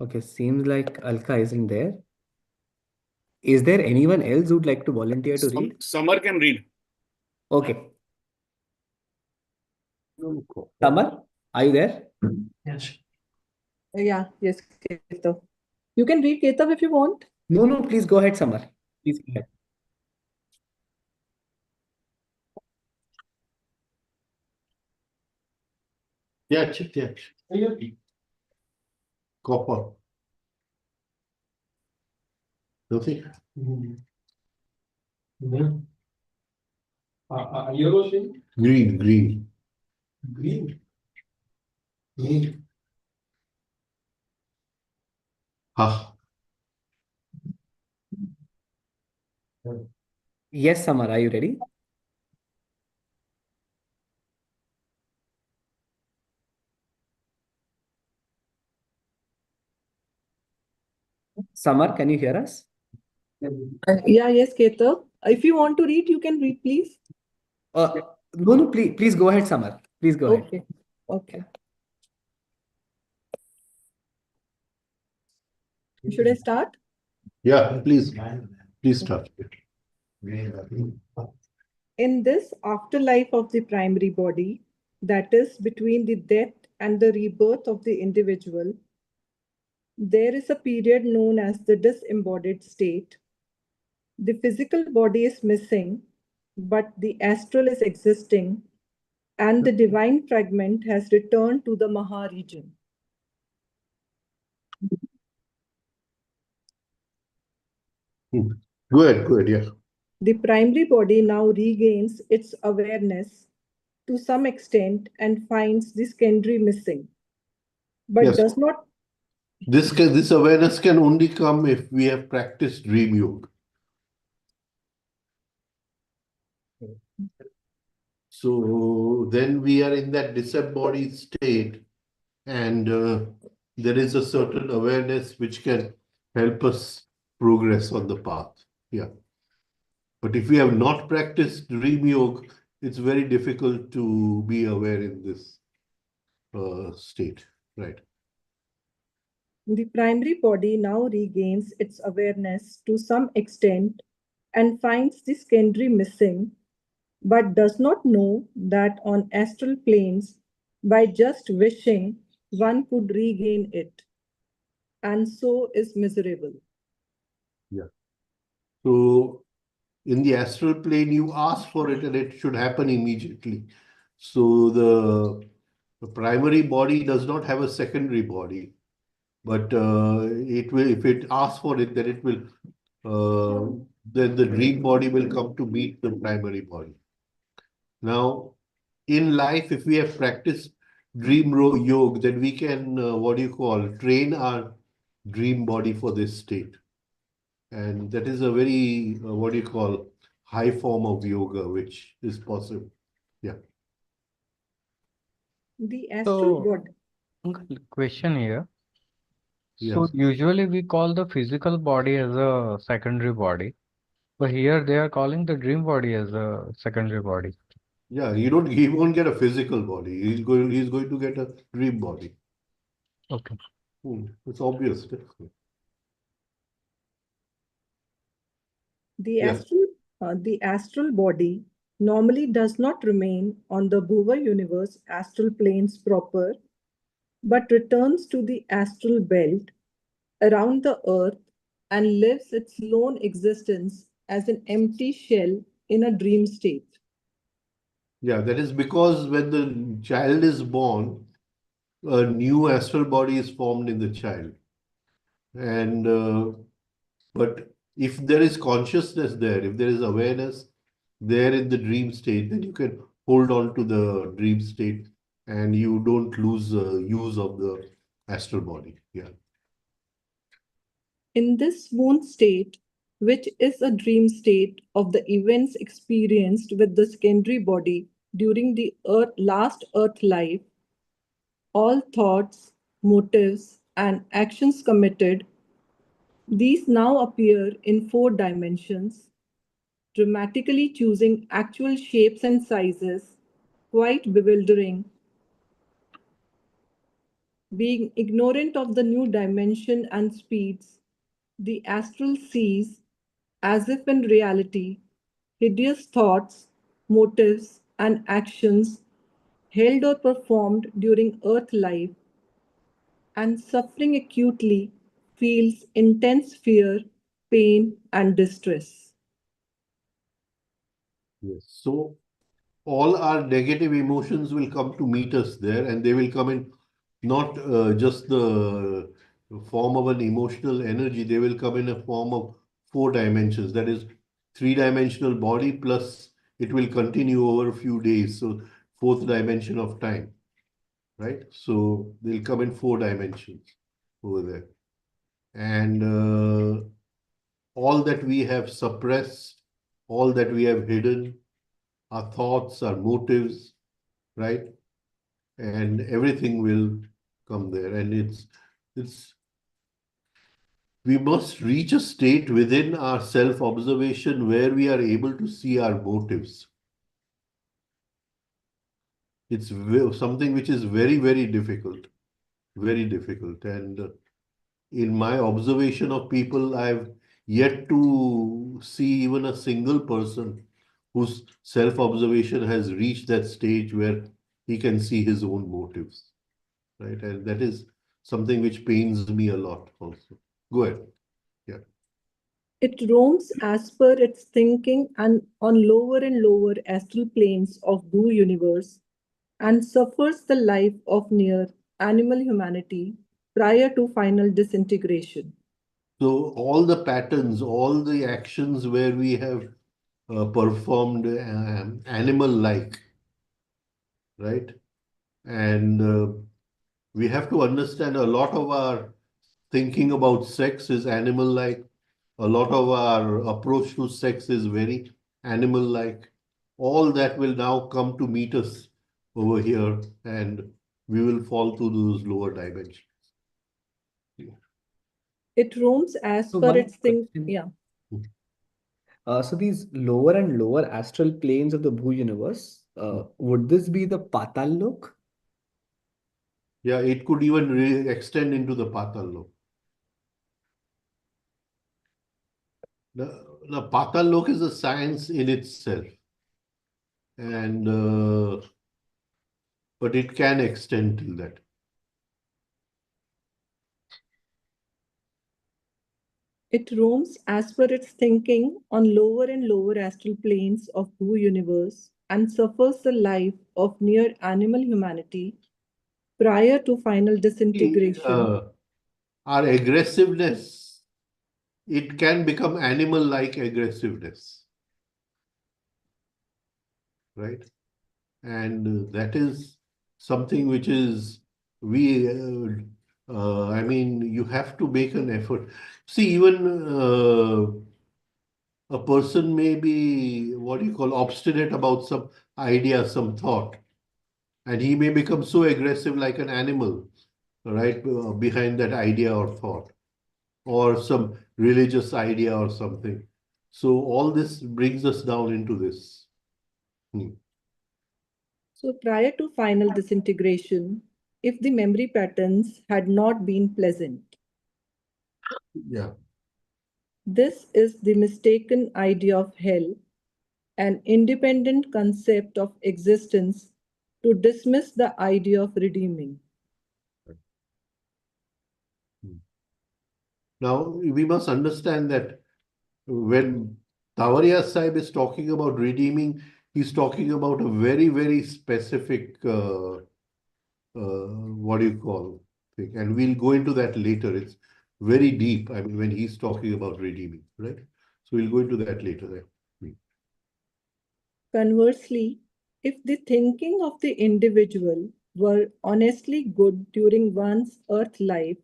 Okay, seems like Alka isn't there. Is there anyone else who'd like to volunteer to read? Summer can read. Okay. Summer, are you there? Yes. Yeah, yes, Ketav. You can read, Ketav, if you want. No, please go ahead, Summer. Please go ahead. Yeah, check, yeah. Copper. Nothing? Yellow shade? Green. Green. Green. Ah, Yes, Summer, are you ready? Summer, can you hear us? Yeah, yes, Ketav. If you want to read, you can read, please. No, please go ahead, Summer. Please go ahead. Okay. Okay. Should I start? yeah, please start. In this afterlife of the primary body, that is between the death and the rebirth of the individual, there is a period known as the disembodied state. The physical body is missing, but the astral is existing, and the divine fragment has returned to the Maha region. Go ahead, yeah. The primary body now regains its awareness to some extent and finds the secondary missing, but Yes. does not. This awareness can only come if we have practiced dream yoga. So then we are in that disembodied state, and there is a certain awareness which can help us progress on the path. Yeah. But if we have not practiced dream yoga, it's very difficult to be aware in this state, right? The primary body now regains its awareness to some extent and finds the secondary missing, but does not know that on astral planes, by just wishing, one could regain it, and so is miserable. Yeah. So in the astral plane, you ask for it and it should happen immediately. So the primary body does not have a secondary body, but it will, if it asks for it, then it will, then the dream body will come to meet the primary body. Now, in life, if we have practiced dream yoga, then we can, train our dream body for this state. And that is a very, high form of yoga, which is possible. Yeah. The astral So, body. uncle, question here. Yes. So usually we call the physical body as a secondary body, but here they are calling the dream body as a secondary body. Yeah, he won't get a physical body. He's going to get a dream body. Okay. It's obvious. The Yeah. astral body normally does not remain on the Bhuva universe astral planes proper, but returns to the astral belt around the earth and lives its lone existence as an empty shell in a dream state. Yeah, that is because when the child is born, a new astral body is formed in the child. And but if there is consciousness there, if there is awareness there in the dream state, then you can hold on to the dream state and you don't lose use of the astral body. Yeah. In this swoon state, which is a dream state of the events experienced with the secondary body during the last earth life, all thoughts, motives, and actions committed, these now appear in 4 dimensions, dramatically choosing actual shapes and sizes, quite bewildering. Being ignorant of the new dimension and speeds, the astral sees, as if in reality, hideous thoughts, motives, and actions held or performed during earth life, and suffering acutely feels intense fear, pain, and distress. Yes. So all our negative emotions will come to meet us there, and they will come in not just the form of an emotional energy, they will come in a form of four dimensions. That is, three-dimensional body plus it will continue over a few days. So, fourth dimension of time, right? So, they'll come in four dimensions over there. And all that we have suppressed, all that we have hidden, our thoughts, our motives, right? And everything will come there. And it's we must reach a state within our self-observation where we are able to see our motives. It's something which is very, very difficult, very difficult. And in my observation of people, I've yet to see even a single person whose self-observation has reached that stage where he can see his own motives, right? And that is something which pains me a lot also. Go ahead. Yeah. It roams as per its thinking and on lower and lower astral planes of Bhu universe and suffers the life of near animal humanity prior to final disintegration. So all the patterns, all the actions where we have performed animal-like, right? And we have to understand a lot of our thinking about sex is animal-like. A lot of our approach to sex is very animal-like. All that will now come to meet us over here, and we will fall to those lower dimensions. It roams as So per one its think. question. Yeah. So these lower and lower astral planes of the Bhu universe, would this be the Patal Lok? Yeah, it could even extend into the Patal Lok. The Patal Lok is a science in itself, and but it can extend till that. It roams as per its thinking on lower and lower astral planes of Bhu universe and suffers the life of near animal humanity prior to final See, disintegration. our aggressiveness, it can become animal-like aggressiveness, right? And that is something which is I mean, you have to make an effort. See, even a person may be what do you call obstinate about some idea, some thought, and he may become so aggressive like an animal, right, behind that idea or thought, or some religious idea or something. So all this brings us down into this. Hmm. So, prior to final disintegration, if the memory patterns had not been pleasant, Yeah. this is the mistaken idea of hell, an independent concept of existence to dismiss the idea of redeeming. Hmm. Now we must understand that when Tavaria Sahib is talking about redeeming, he's talking about a very, very specific what do you call thing, and we'll go into that later. It's very deep. I mean, when he's talking about redeeming, right? So we'll go into that later. Then. Conversely, if the thinking of the individual were honestly good during one's earth life,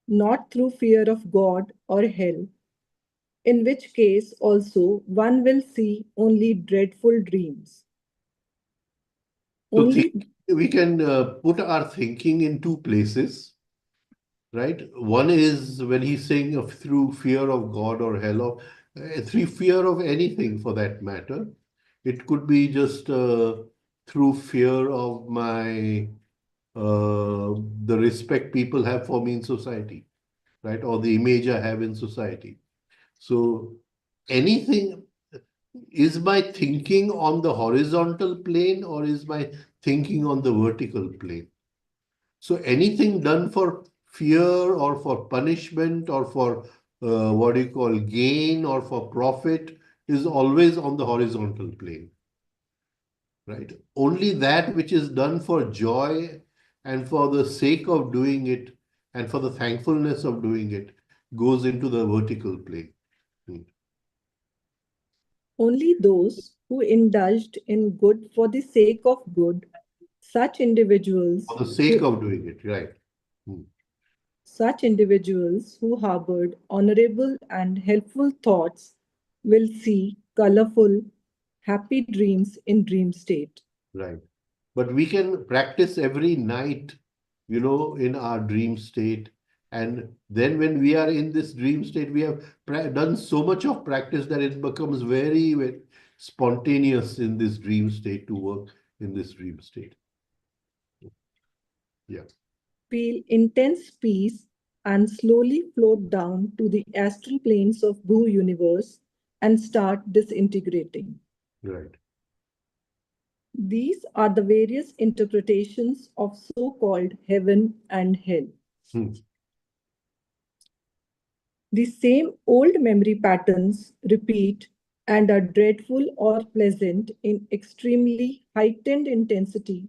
not through fear of God or hell, in which case also one will see only dreadful dreams. So Only we can put our thinking in two places, right? One is when he's saying of through fear of God or hell, or through fear of anything for that matter. It could be just through fear of my the respect people have for me in society, right? Or the image I have in society. So anything, is my thinking on the horizontal plane or is my thinking on the vertical plane? So anything done for fear or for punishment or for what do you call gain or for profit is always on the horizontal plane, right? Only that which is done for joy and for the sake of doing it and for the thankfulness of doing it goes into the vertical plane. Hmm. Only those who indulged in good for the sake of good, such individuals For the sake who of doing it, right? Hmm. such individuals who harbored honorable and helpful thoughts will see colorful, happy dreams in dream state. Right. But we can practice every night, in our dream state. And then when we are in this dream state, we have done so much of practice that it becomes very, very spontaneous in this dream state to work in this dream state. Yeah. Feel intense peace and slowly float down to the astral planes of Bhu universe and start disintegrating. Right. These are the various interpretations of so-called heaven and hell. Hmm. The same old memory patterns repeat and are dreadful or pleasant in extremely heightened intensity,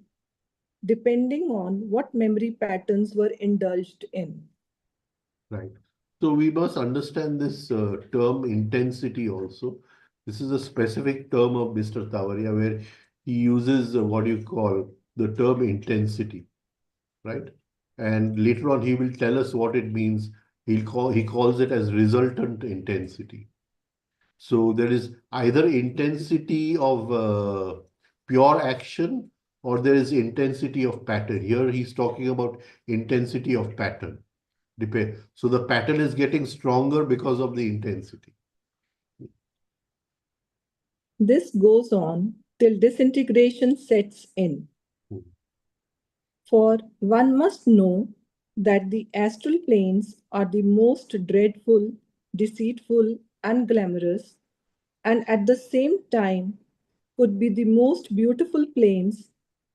depending on what memory patterns were indulged in. Right. So we must understand this term intensity also. This is a specific term of Mr. Tavaria where he uses what you call the term intensity, right? And later on he will tell us what it means. He calls it as resultant intensity. So there is either intensity of pure action or there is intensity of pattern. Here he's talking about intensity of pattern. Depend. So the pattern is getting stronger because of the intensity. This goes on till disintegration sets in. Hmm. For one must know that the astral planes are the most dreadful, deceitful, and glamorous, and at the same time could be the most beautiful planes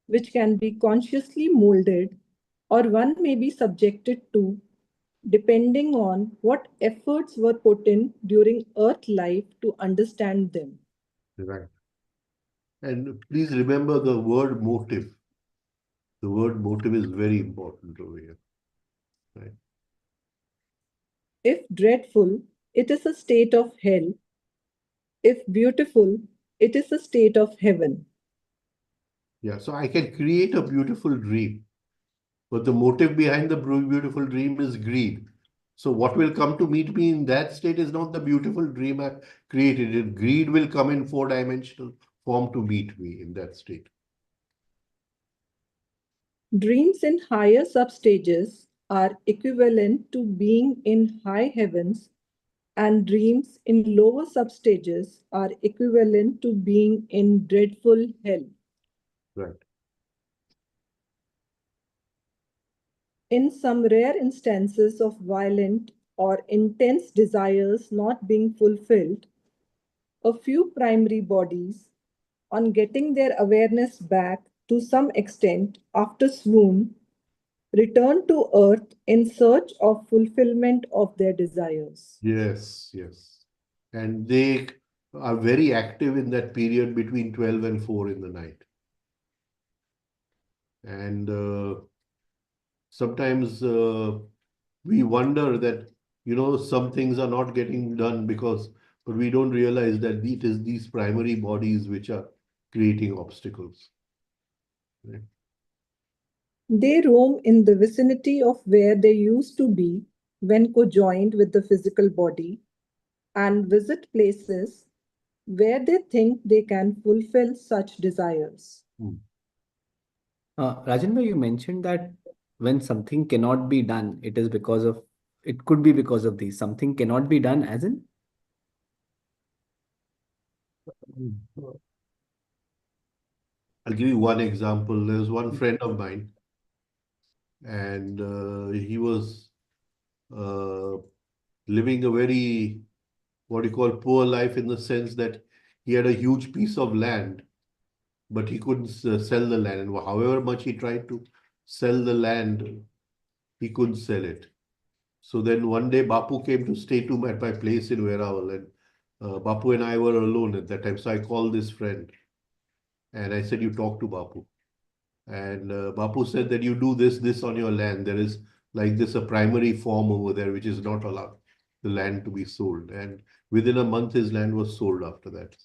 which can be consciously molded or one may be subjected to depending on what efforts were put in during earth life to understand them. Right. And please remember the word motive. The word motive is very important over here. Right. If dreadful, it is a state of hell. If beautiful, it is a state of heaven. Yeah. So I can create a beautiful dream, but the motive behind the beautiful dream is greed. So what will come to meet me in that state is not the beautiful dream I've created. Greed will come in four-dimensional form to meet me in that state. Dreams in higher substages are equivalent to being in high heavens, and dreams in lower substages are equivalent to being in dreadful hell. Right. In some rare instances of violent or intense desires not being fulfilled, a few primary bodies, on getting their awareness back to some extent after swoon, return to earth in search of fulfillment of their desires. Yes, yes. And they are very active in that period between 12 and 4 in the night. And sometimes we wonder that, some things are not getting done but we don't realize that it is these primary bodies which are creating obstacles. Right? They roam in the vicinity of where they used to be when conjoined with the physical body and visit places where they think they can fulfill such desires. Hmm. Rajan, you mentioned that when something cannot be done, it could be because of these. Something cannot be done, as in? I'll give you one example. There's one friend of mine. and he was living a very, what you call, poor life, in the sense that he had a huge piece of land, but he couldn't sell the land. And however much he tried to sell the land, he couldn't sell it. So then one day Bapu came to stay at my place in Verawal, and Bapu and I were alone at that time. So I called this friend and I said, "You talk to Bapu." And Bapu said that you do this on your land. There is like this a primary form over there which is not allowed the land to be sold. And within a month, his land was sold after that.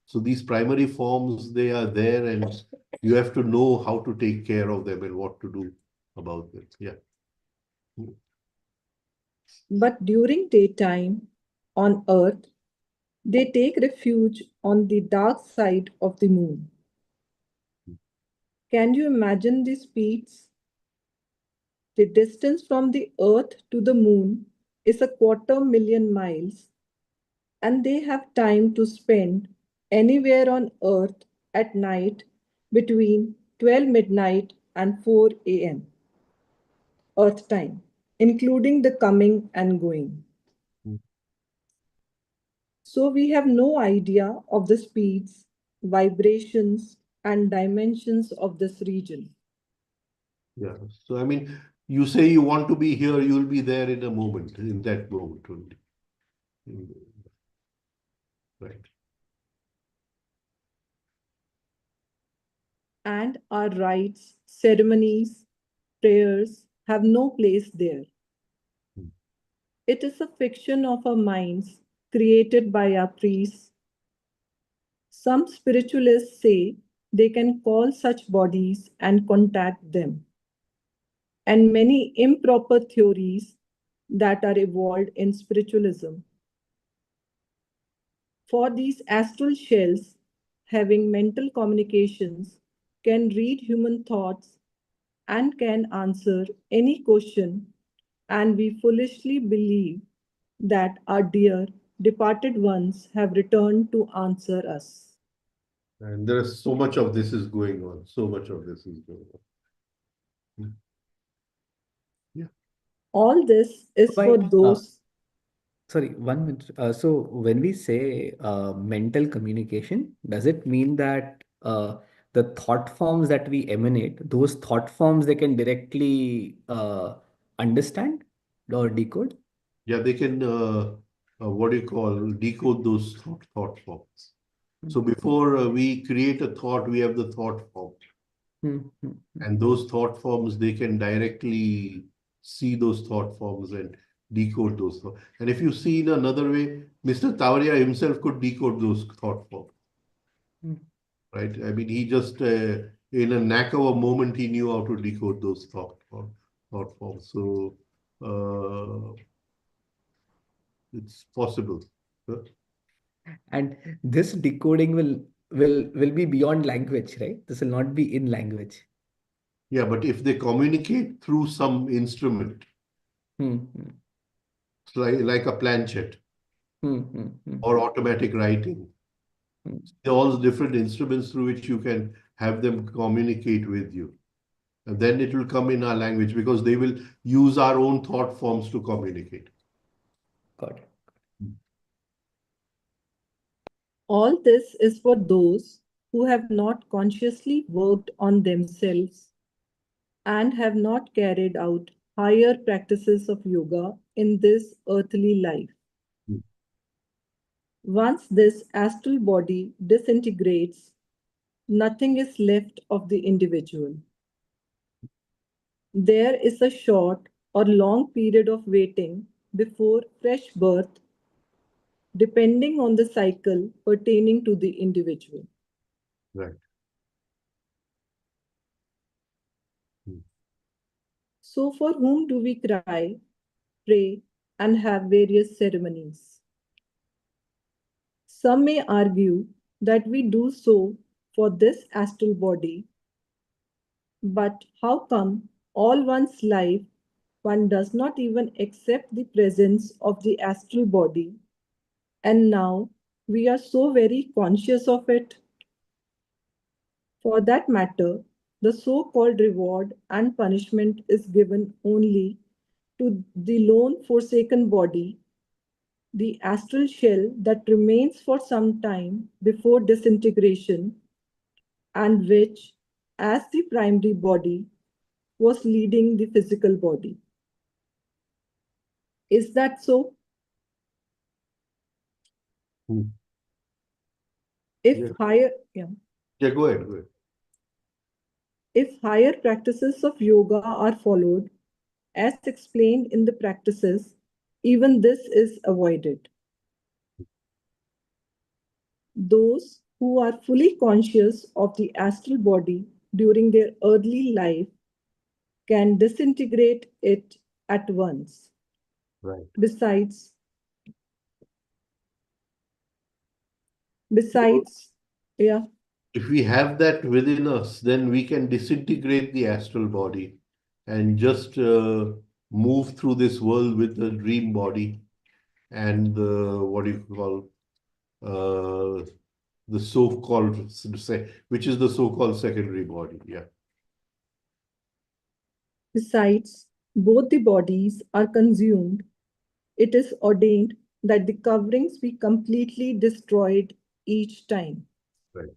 So these primary forms, they are there, and you have to know how to take care of them and what to do about it. Yeah. But during daytime on Earth, they take refuge on the dark side of the moon. Can you imagine the speeds? The distance from the Earth to the moon is 250,000 miles, and they have time to spend anywhere on Earth at night between 12 midnight and 4 a.m. Earth time, including the coming and going. So we have no idea of the speeds, vibrations, and dimensions of this region. Yeah. So, I mean, you say you want to be here, you'll be there in a moment, in that moment only. Right. And our rites, ceremonies, prayers have no place there. It is a fiction of our minds created by our priests. Some spiritualists say they can call such bodies and contact them, and many improper theories that are evolved in spiritualism. For these astral shells, having mental communications, can read human thoughts and can answer any question, and we foolishly believe that our dear departed ones have returned to answer us. And there is so much of this is going on. So much of this is going on. Yeah. All this is for Why? those. Sorry, 1 minute. So when we say mental communication, does it mean that the thought forms that we emanate, those thought forms they can directly understand or decode? Yeah, they can, what do you call, decode those thought forms. So before we create a thought, we have the thought form. Hmm, hmm, hmm. And those thought forms, they can directly see those thought forms and decode those thoughts. And if you see in another way, Mr. Tavaria himself could decode those thought forms, Hmm. right? I mean, he just, in a knack of a moment, he knew how to decode those thought forms. So it's possible. Huh? And this decoding will be beyond language, right? This will not be in language. Yeah, but if they communicate through some instrument, Hmm, hmm, it's like a planchette hmm, hmm, hmm, or automatic writing, hmm. all different instruments through which you can have them communicate with you. And then it will come in our language because they will use our own thought forms to communicate. Got it. All this is for those who have not consciously worked on themselves and have not carried out higher practices of yoga in this earthly life. Mm. Once this astral body disintegrates, nothing is left of the individual. There is a short or long period of waiting before fresh birth, depending on the cycle pertaining to the individual. Right. Mm. So, for whom do we cry, pray, and have various ceremonies? Some may argue that we do so for this astral body, but how come all one's life one does not even accept the presence of the astral body, and now we are so very conscious of it? For that matter, the so-called reward and punishment is given only to the lone forsaken body, the astral shell that remains for some time before disintegration, and which, as the primary body, was leading the physical body. Is that so? Hmm. If Yeah. higher, Yeah, go ahead, go ahead. if higher practices of yoga are followed, as explained in the practices, even this is avoided. Those who are fully conscious of the astral body during their earthly life can disintegrate it at once. Right. Besides, So besides, yeah, if we have that within us, then we can disintegrate the astral body and just move through this world with the dream body and the what do you call the so-called say, which is the so-called secondary body. Yeah. besides, both the bodies are consumed. It is ordained that the coverings be completely destroyed each time. Right.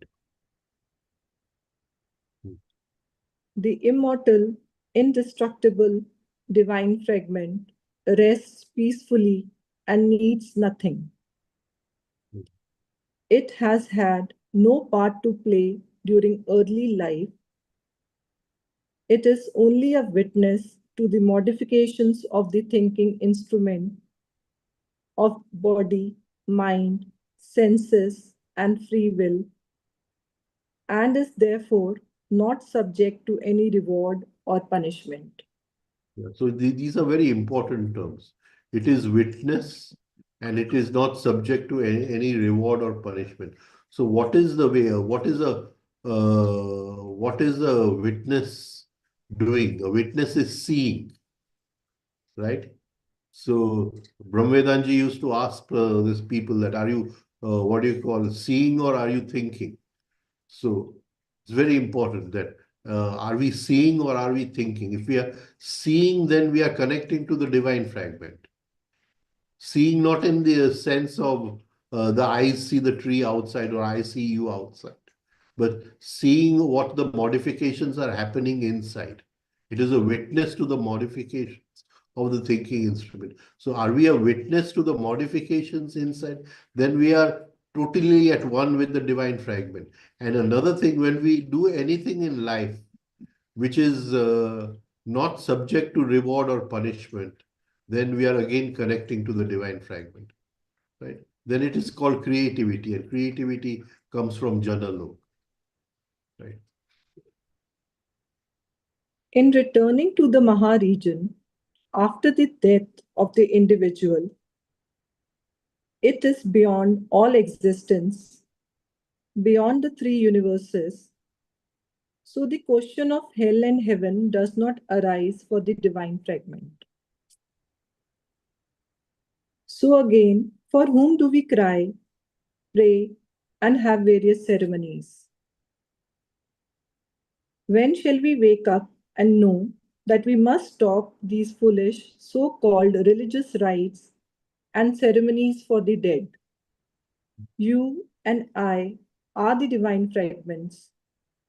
Hmm. The immortal, indestructible divine fragment rests peacefully and needs nothing. Hmm. It has had no part to play during earthly life. It is only a witness to the modifications of the thinking instrument of body, mind, senses, and free will, and is therefore not subject to any reward or punishment. Yeah. So these are very important terms. It is witness and it is not subject to any reward or punishment. So what is the way, what is a witness doing? A witness is seeing, right? So Brahmvedanji used to ask these people that are you, what do you call, seeing or are you thinking? So it's very important that are we seeing or are we thinking? If we are seeing, then we are connecting to the divine fragment. Seeing not in the sense of the eyes see the tree outside or I see you outside, but seeing what the modifications are happening inside. It is a witness to the modifications of the thinking instrument. So are we a witness to the modifications inside? Then we are totally at one with the divine fragment. And another thing, when we do anything in life which is not subject to reward or punishment, then we are again connecting to the divine fragment, right? Then it is called creativity, and creativity comes from Janalok, right? In returning to the Maha region, after the death of the individual, it is beyond all existence, beyond the three universes. So the question of hell and heaven does not arise for the divine fragment. So again, for whom do we cry, pray, and have various ceremonies? When shall we wake up and know that we must stop these foolish so-called religious rites and ceremonies for the dead? You and I are the divine fragments.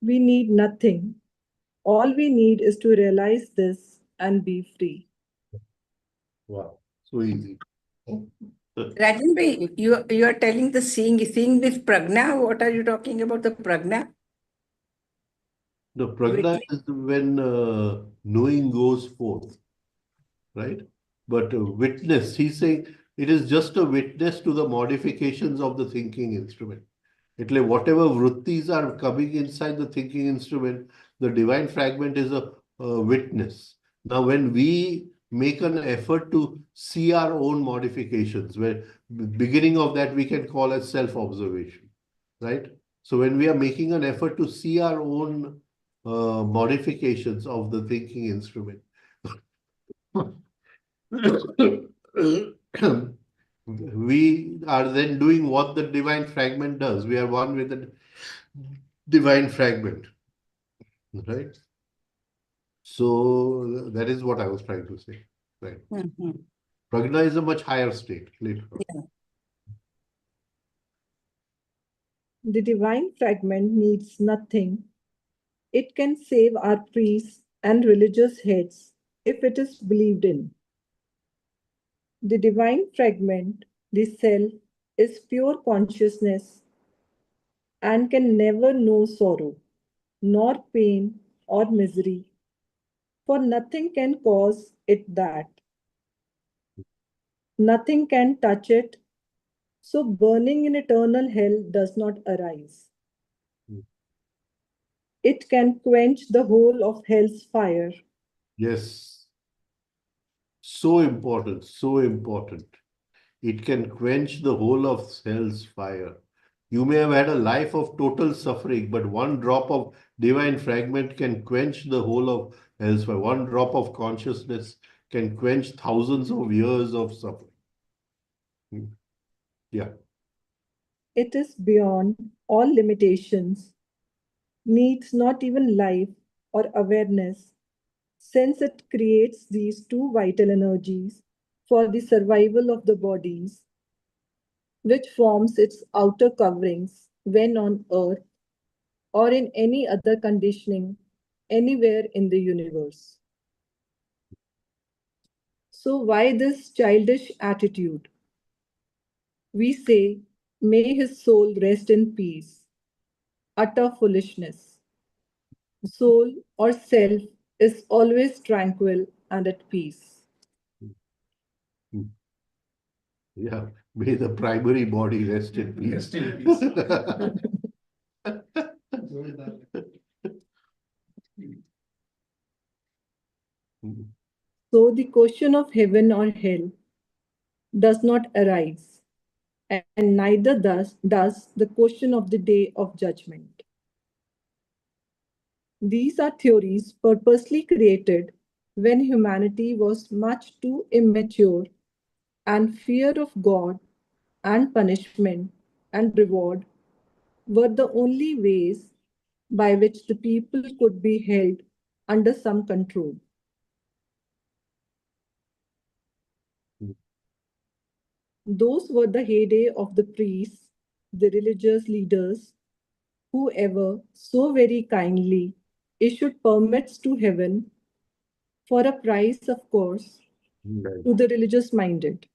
We need nothing. All we need is to realize this and be free. Wow, so easy. Rajan bhai, you are telling the seeing with pragna. What are you talking about the pragna? The pragna Witness. is when knowing goes forth, right? But witness, he's saying it is just a witness to the modifications of the thinking instrument. એટલે whatever vrittis are coming inside the thinking instrument, the divine fragment is a witness. Now, when we make an effort to see our own modifications, where beginning of that we can call as self-observation, right? So when we are making an effort to see our own modifications of the thinking instrument, we are then doing what the divine fragment does. We are one with the divine fragment. right? So that is what I was trying to say, right? Prajna is a much higher state later on. Yeah. The divine fragment needs nothing. It can save our priests and religious heads if it is believed in. The divine fragment, the self, is pure consciousness and can never know sorrow, nor pain or misery, for nothing can cause it that. Nothing can touch it, so burning in eternal hell does not arise. It can quench the whole of hell's fire. Yes, so important, so important. It can quench the whole of hell's fire. You may have had a life of total suffering, but one drop of divine fragment can quench the whole of hell's fire. One drop of consciousness can quench thousands of years of suffering. Yeah. It is beyond all limitations, needs not even life or awareness, since it creates these two vital energies for the survival of the bodies, which forms its outer coverings when on earth or in any other conditioning anywhere in the universe. So, why this childish attitude? We say, may his soul rest in peace. Utter foolishness. Soul or self is always tranquil and at peace. Yeah. May the primary body rest in peace. Rest in peace. So, the question of heaven or hell does not arise, and neither does the question of the day of judgment. These are theories purposely created when humanity was much too immature, and fear of God and punishment and reward were the only ways by which the people could be held under some control. Those were the heyday of the priests, the religious leaders, whoever so very kindly issued permits to heaven for a price, of course, Right. to the religious minded.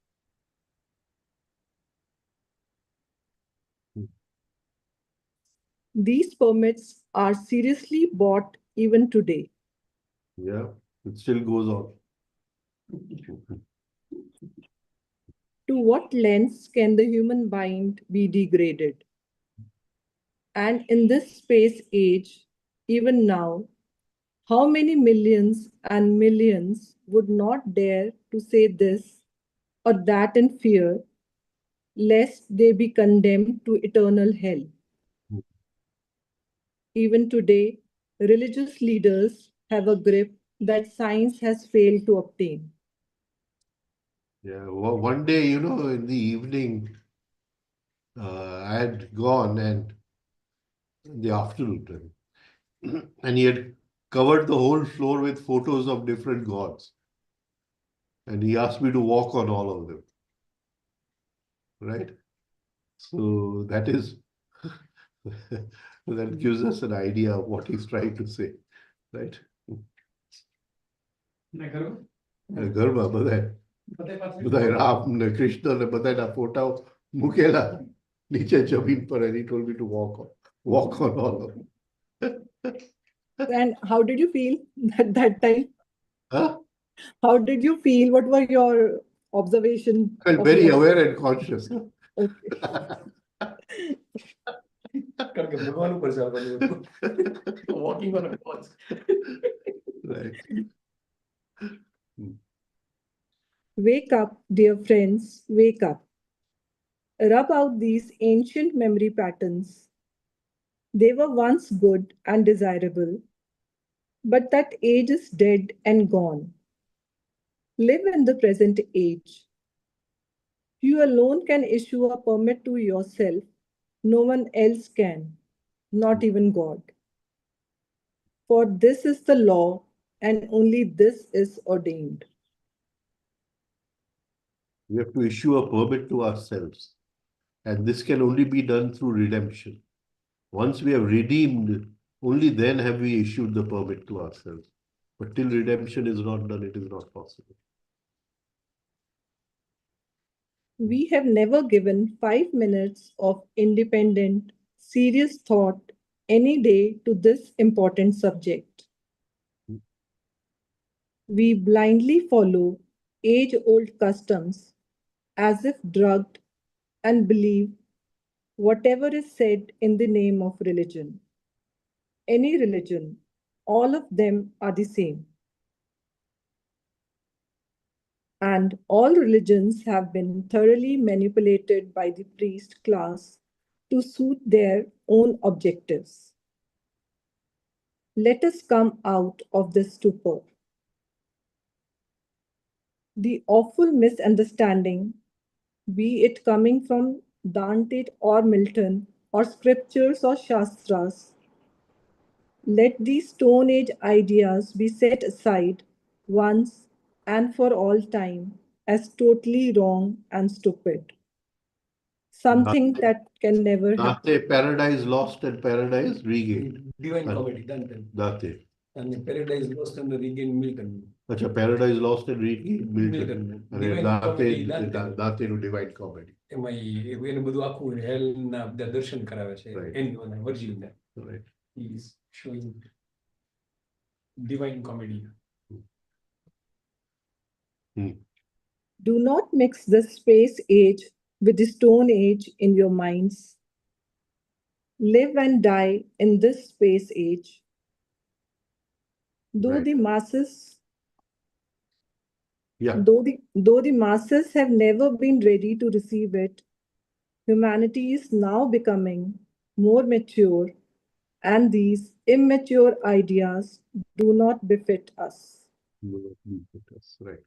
These permits are seriously bought even today. Yeah, it still goes on. To what lengths can the human mind be degraded? And in this space age, even now, how many millions and millions would not dare to say this or that in fear, lest they be condemned to eternal hell? Even today, religious leaders have a grip that science has failed to obtain. Yeah, one day, in the evening, I had gone and in the afternoon time, and he had covered the whole floor with photos of different gods. And he asked me to walk on all of them. Right? So that gives us an idea of what he's trying to say. Right? Garba બધા રામ ને કૃષ્ણ ને બધાના ફોટા મૂકેલા નીચે જમીન પર, and he told me to walk on all of them. And how did you feel at that time? Huh? How did you feel? What were your observations? I felt very aware and conscious. Okay. Walking on a gods. Right. Wake up, dear friends, wake up. Rub out these ancient memory patterns. They were once good and desirable, but that age is dead and gone. Live in the present age. You alone can issue a permit to yourself. No one else can, not even God. For this is the law, and only this is ordained. We have to issue a permit to ourselves. And this can only be done through redemption. Once we have redeemed, only then have we issued the permit to ourselves. But till redemption is not done, it is not possible. We have never given 5 minutes of independent, serious thought any day to this important subject. We blindly follow age-old customs as if drugged and believe whatever is said in the name of religion. Any religion, all of them are the same. And all religions have been thoroughly manipulated by the priest class to suit their own objectives. Let us come out of this stupor. The awful misunderstanding, be it coming from Dante or Milton, or scriptures or shastras, let these Stone Age ideas be set aside once and for all time as totally wrong and stupid. Something that can never happen. Dante, paradise lost and paradise regained. Divine Comedy, Dante. Dante. And Paradise Lost and Regained Milton. Acha, paradise lost and regained Milton. Milton. Divine Comedy, Dante. Dante નું divine comedy. એમાં એને બધું આખું હેલના બધા દર્શન કરાવે છે Right. Any વર્જિનને. Right. He is showing divine comedy. Do not mix the space age with the Stone Age in your minds. Live and die in this space age. Though Right. the masses, Yeah. though the masses have never been ready to receive it, humanity is now becoming more mature, and these immature ideas do not befit us. Right.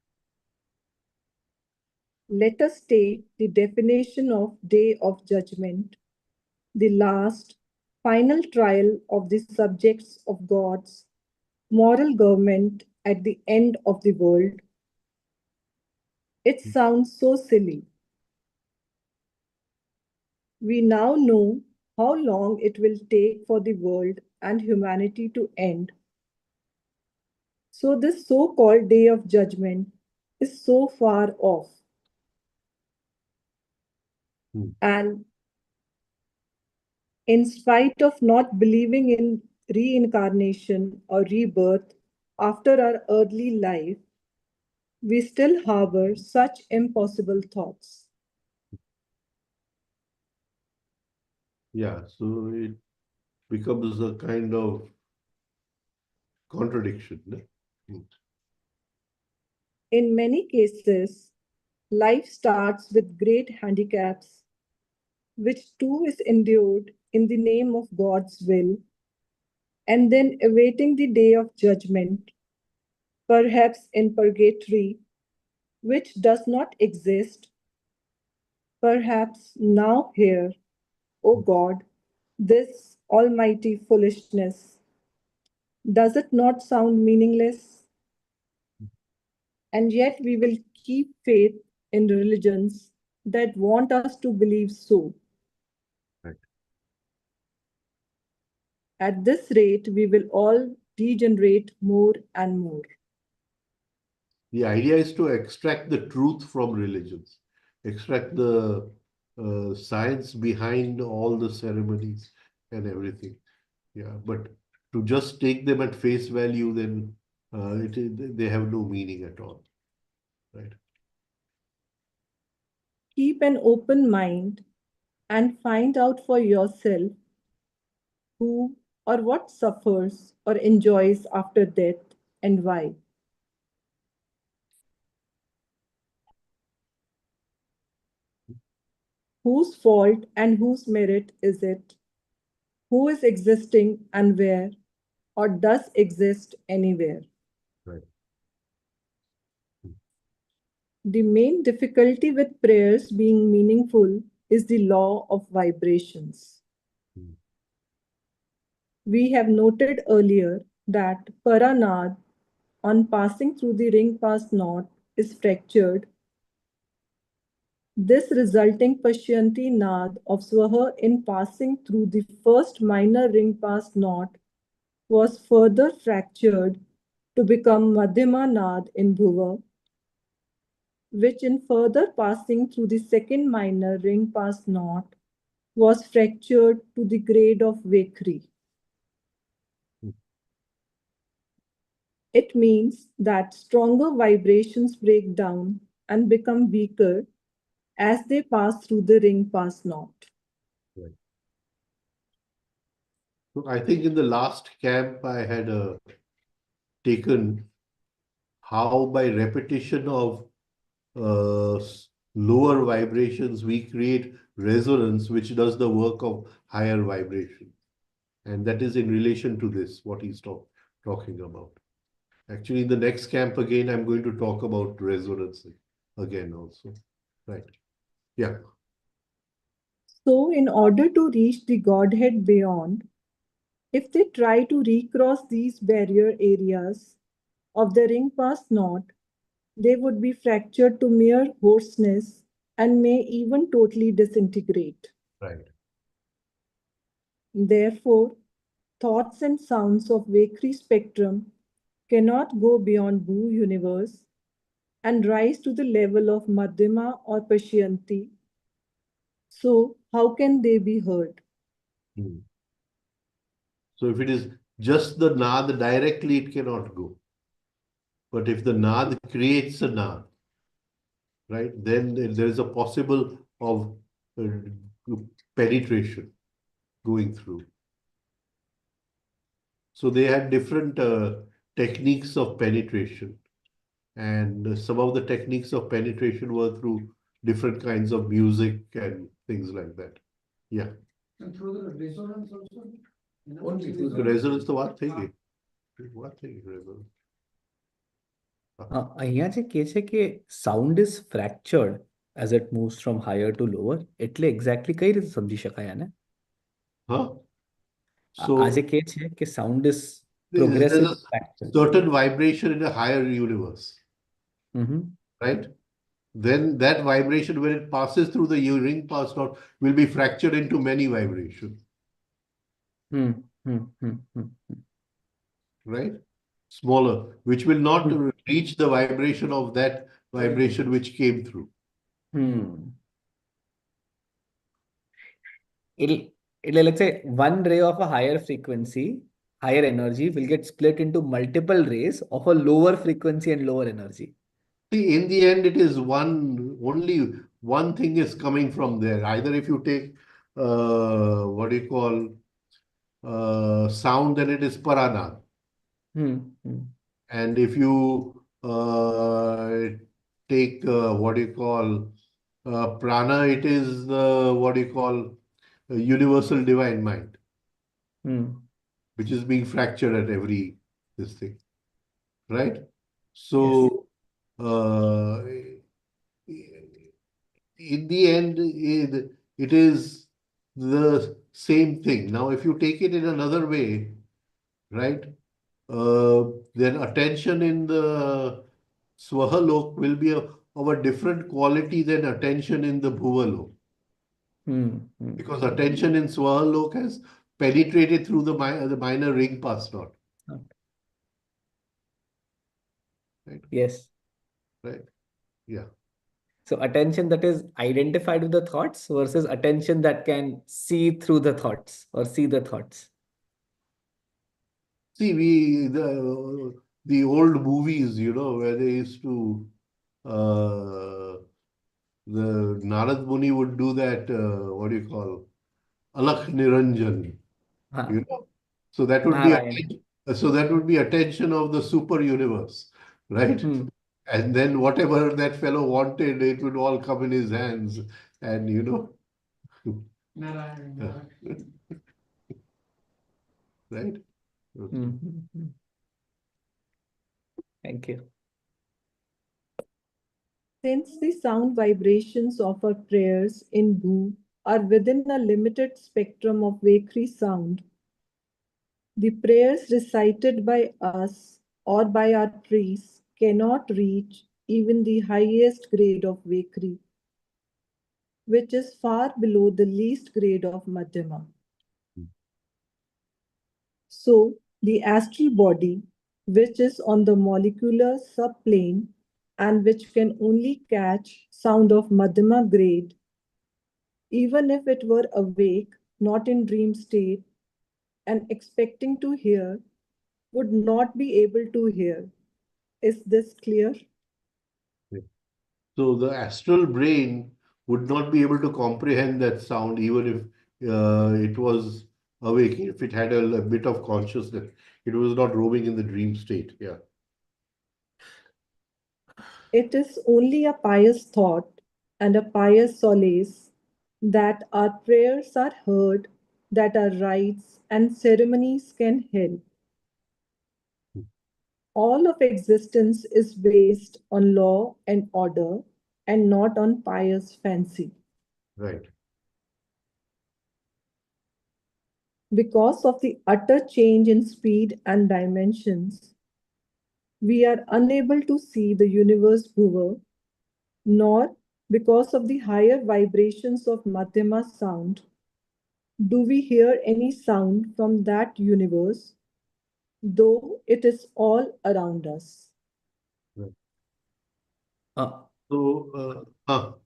Let us take the definition of Day of Judgment, the last, final trial of the subjects of God's moral government at the end of the world. It sounds so silly. We now know how long it will take for the world and humanity to end. So this so-called Day of Judgment is so far off. And in spite of not believing in reincarnation or rebirth after our earthly life, we still harbor such impossible thoughts. Yeah, so it becomes a kind of contradiction. In many cases, life starts with great handicaps, which too is endured in the name of God's will, and then awaiting the day of judgment, perhaps in purgatory, which does not exist, perhaps now here, O God, this almighty foolishness. Does it not sound meaningless? And yet we will keep faith in religions that want us to believe so. Right. At this rate, we will all degenerate more and more. The idea is to extract the truth from religions, extract the science behind all the ceremonies and everything. Yeah, but to just take them at face value, then they have no meaning at all. Right. Keep an open mind and find out for yourself who or what suffers or enjoys after death and why. Whose fault and whose merit is it? Who is existing and where, or does exist anywhere? Right. The main difficulty with prayers being meaningful is the law of vibrations. We have noted earlier that Paranad, on passing through the ring pass knot, is fractured, this resulting Pashyanti Nad of Swaha in passing through the first minor ring pass knot was further fractured to become Madhyama Nad in Bhuva, which in further passing through the second minor ring pass knot was fractured to the grade of Vekhri. It means that stronger vibrations break down and become weaker as they pass through the ring pass knot. Right. So I think in the last camp I had taken how by repetition of lower vibrations we create resonance which does the work of higher vibration. And that is in relation to this, what he's talking about. Actually, in the next camp again, I'm going to talk about resonance again also. Right. Yeah. So, in order to reach the Godhead beyond, if they try to recross these barrier areas of the ring pass knot, they would be fractured to mere hoarseness and may even totally disintegrate. Right. Therefore, thoughts and sounds of Vakri spectrum cannot go beyond Bhu universe and rise to the level of Madhyama or Pashyanti. So, how can they be heard? So if it is just the nad directly, it cannot go. But if the nad creates a nad, right, then there is a possible of penetration going through. So they had different techniques of penetration. And some of the techniques of penetration were through different kinds of music and things like that. Yeah. And through the resonance also? Only through the resonance તો વાત થઈ ગઈ. વાત થઈ ગઈ resonance. અહીંયા જે કહે છે કે sound is fractured as it moves from higher to lower, એટલે exactly કઈ રીતે સમજી શકાય આને? Huh? So આ જે કહે છે કે sound is there's progressively a fractured. certain vibration in a higher universe, right? Then that vibration, when it passes through the ring pass knot, will be fractured into many vibrations, right? Smaller, which will not reach the vibration of that vibration which came through. એટલે let's say one ray of a higher frequency, higher energy will get split into multiple rays of a lower frequency and lower energy. See, in the end, it is only one thing is coming from there. Either if you take what do you call sound, then it is parana. And if you take what do you call prana, it is the what do you call universal divine mind, which is being fractured at every this thing, right? So in the end, it is the same thing. Now, if you take it in another way, right, then attention in the Swahalok will be of a different quality than attention in the Bhuvalok. Because attention in Swahalok has penetrated through the minor ring pass knot. Right? Yes. Right. Yeah. So attention that is identified with the thoughts versus attention that can see through the thoughts or see the thoughts. See, the old movies, where they used to the Narad Muni would do that, what do you call, Alakh Niranjan, So that would be attention of the super universe, right? And then whatever that fellow wanted, it would all come in his hands, and right? Okay. Thank you. Since the sound vibrations of our prayers in Bhu are within a limited spectrum of Vakri sound, The prayers recited by us or by our priests cannot reach even the highest grade of Vakri, which is far below the least grade of Madhyama. So, the astral body, which is on the molecular subplane and which can only catch sound of Madhyama grade, even if it were awake, not in dream state, and expecting to hear, would not be able to hear. Is this clear? So the astral brain would not be able to comprehend that sound even if it was awake, if it had a bit of consciousness. It was not roaming in the dream state. Yeah. It is only a pious thought and a pious solace that our prayers are heard, that our rites and ceremonies can help. All of existence is based on law and order and not on pious fancy. Right. Because of the utter change in speed and dimensions, we are unable to see the universe bhuva, nor because of the higher vibrations of Madhyama sound do we hear any sound from that universe, though it is all around us. Right. Uh,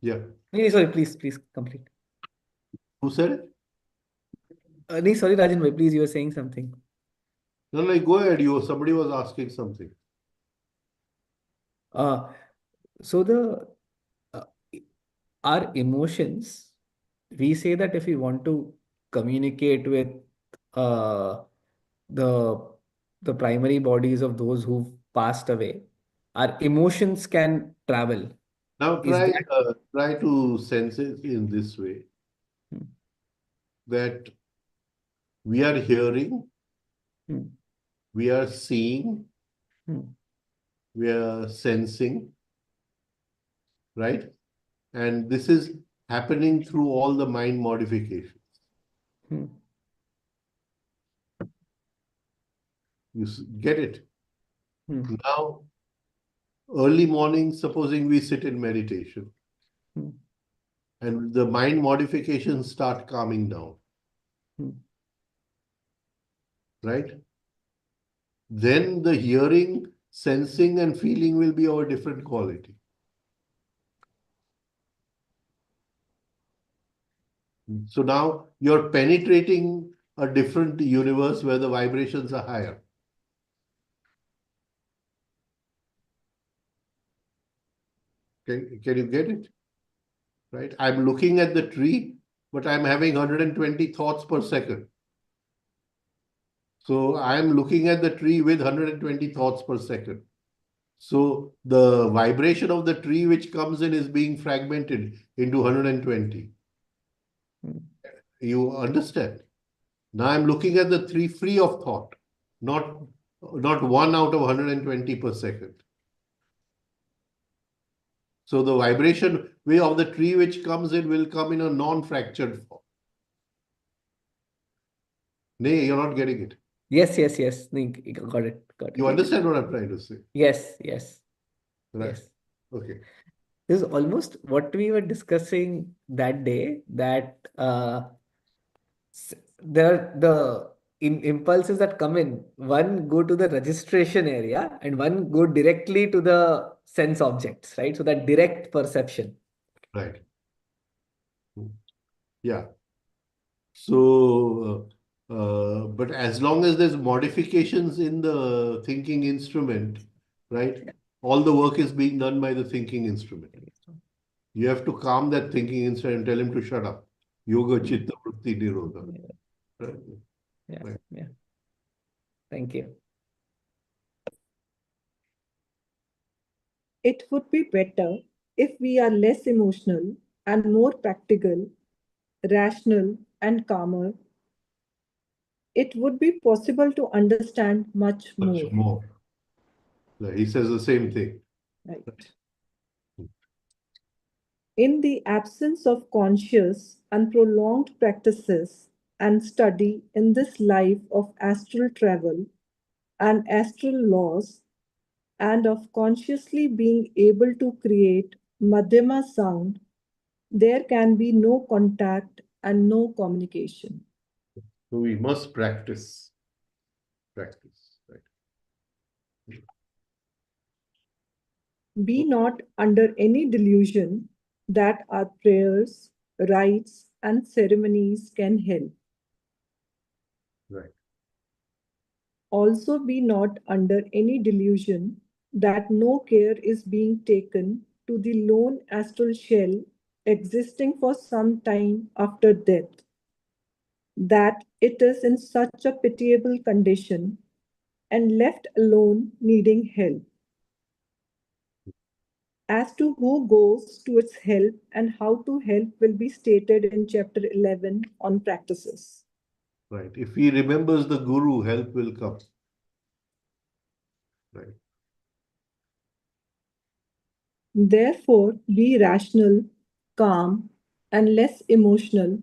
Yeah. nee, sorry, please complete. Who said it? Nee, sorry, Rajan, bhai, please, you were saying something. No, like go ahead. Somebody was asking something. So uh, our emotions, we say that if we want to communicate with uh, the the primary bodies of those who've passed away, our emotions can travel. Now Is that? try to sense it in this way, Hmm, that we are hearing, hmm, we are seeing, hmm, we are sensing, right? And this is happening through all the mind modifications. hmm, You get it? hmm, Now, early morning, supposing we sit in meditation hmm, and the mind modifications start calming down, hmm, right? Then the hearing, sensing, and feeling will be of a different quality. So now you're penetrating a different universe where the vibrations are higher. Can you get it? Right? I'm looking at the tree, but I'm having 120 thoughts per second. So I'm looking at the tree with 120 thoughts per second. So the vibration of the tree which comes in is being fragmented into 120. hmm. You understand? Now I'm looking at the tree free of thought, not one out of 120 per second. So the vibration way of the tree which comes in will come in a non-fractured form. Nay, you're not getting it. Yes. Nee, got it. You understand what I'm trying to say? Yes. Right. Yes. Okay. This is almost what we were discussing that day, that there are the impulses that come in. One go to the registration area and one go directly to the sense objects, right? So that direct perception. Right. Yeah. So, but as long as there's modifications in the thinking instrument, right? All the work is being done by the thinking instrument. You have to calm that thinking instrument and tell him to shut up. Yoga Chitta Vritti Nirodha. Right? Right. Yeah. Thank you. It would be better if we are less emotional and more practical, rational, and calmer. It would be possible to understand much Much more. more. He says the same thing. Right. In the absence of conscious and prolonged practices, and study in this life of astral travel and astral laws, and of consciously being able to create Madhyama sound, there can be no contact and no communication. So we must practice. Practice, right? Be not under any delusion that our prayers, rites, and ceremonies can help. Right. Also, be not under any delusion that no care is being taken to the lone astral shell existing for some time after death, that it is in such a pitiable condition and left alone needing help. As to who goes to its help and how to help will be stated in chapter 11 on practices. Right. If he remembers the Guru, help will come. Right. Therefore, be rational, calm, and less emotional.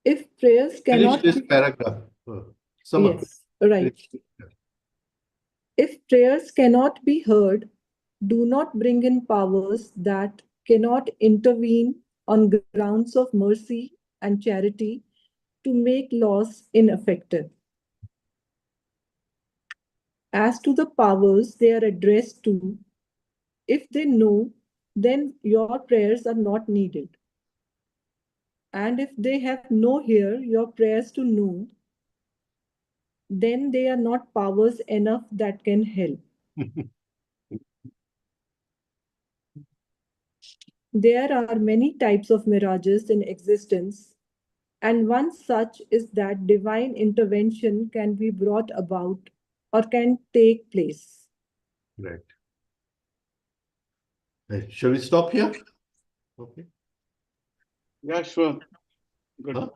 If prayers Finish cannot this be, paragraph. Summer. yes, right. If prayers cannot be heard, do not bring in powers that cannot intervene on grounds of mercy and charity to make laws ineffective. As to the powers they are addressed to, if they know, then your prayers are not needed. And if they have no hear your prayers to know, then they are not powers enough that can help. There are many types of mirages in existence, and one such is that divine intervention can be brought about or can take place. Right. Right. Shall we stop here? Okay. Yeah, sure. Good. Huh?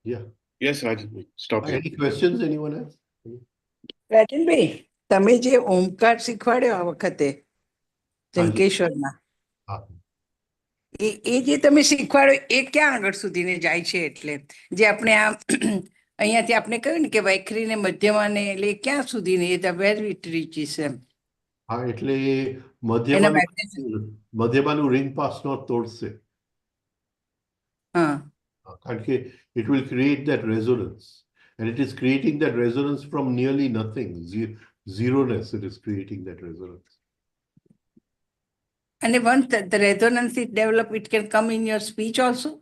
Yeah. Yes, Rajen, stop here. Any questions, anyone else? રાજનભાઈ, તમે જે ઓમકાર શીખવાડ્યો આ વખતે જંકેશ્વરમાં, હા. એ જે તમે શીખવાડ્યો એ ક્યાં આગળ સુધીને જાય છે? એટલે જે આપણે આ અહીંયાથી આપણે કહ્યું ને કે વૈખરીને મધ્યમાને એટલે એ ક્યાં સુધીને એ વેર ઇટ રીચીસ એમ હા, એટલે એના vibration. મધ્યમાનું રિંગ પાસ નો તોડશે. હા, કારણ કે it will create that resonance, and it is creating that resonance from nearly nothing, zeroness. It is creating that resonance. and once the resonance is developed, it can come in your speech also,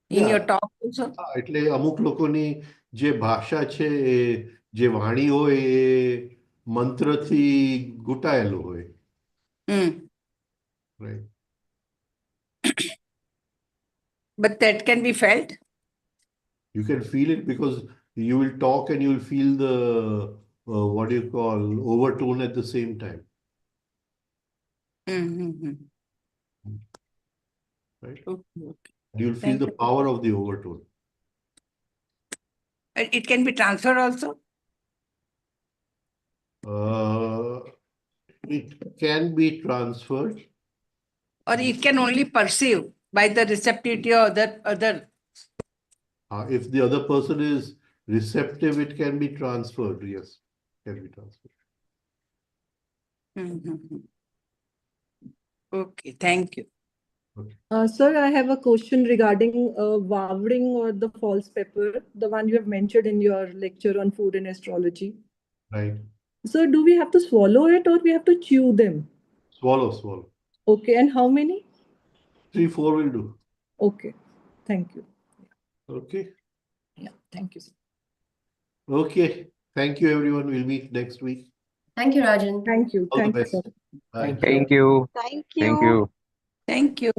in your talk also. હા, એટલે અમુક લોકોની જે ભાષા છે, જે વાણી હોય એ મંત્રથી ઘૂંટાયેલો હોય. Right. But that can be felt. You can feel it because you will talk and you will feel the what do you call overtone at the same time. Right. Okay. You will feel Thank the you. power of the overtone. It can be transferred also. It can be transferred. Or it can only perceive by the receptivity of other. If the other person is receptive, it can be transferred. Yes, can be transferred. Okay, thank you. Sir, I have a question regarding wavring or the false pepper, the one you have mentioned in your lecture on food and astrology. Right. Sir, do we have to swallow it or we have to chew them? Swallow. Okay, and how many? 3, 4 will do. Okay, thank you. Okay. Yeah, thank you, sir. Okay. Thank you, everyone. We'll meet next week. Thank you, Rajan. Thank you. All the Thank you, best. sir. Bye. Thank you. Thank Thank you. you. Thank you.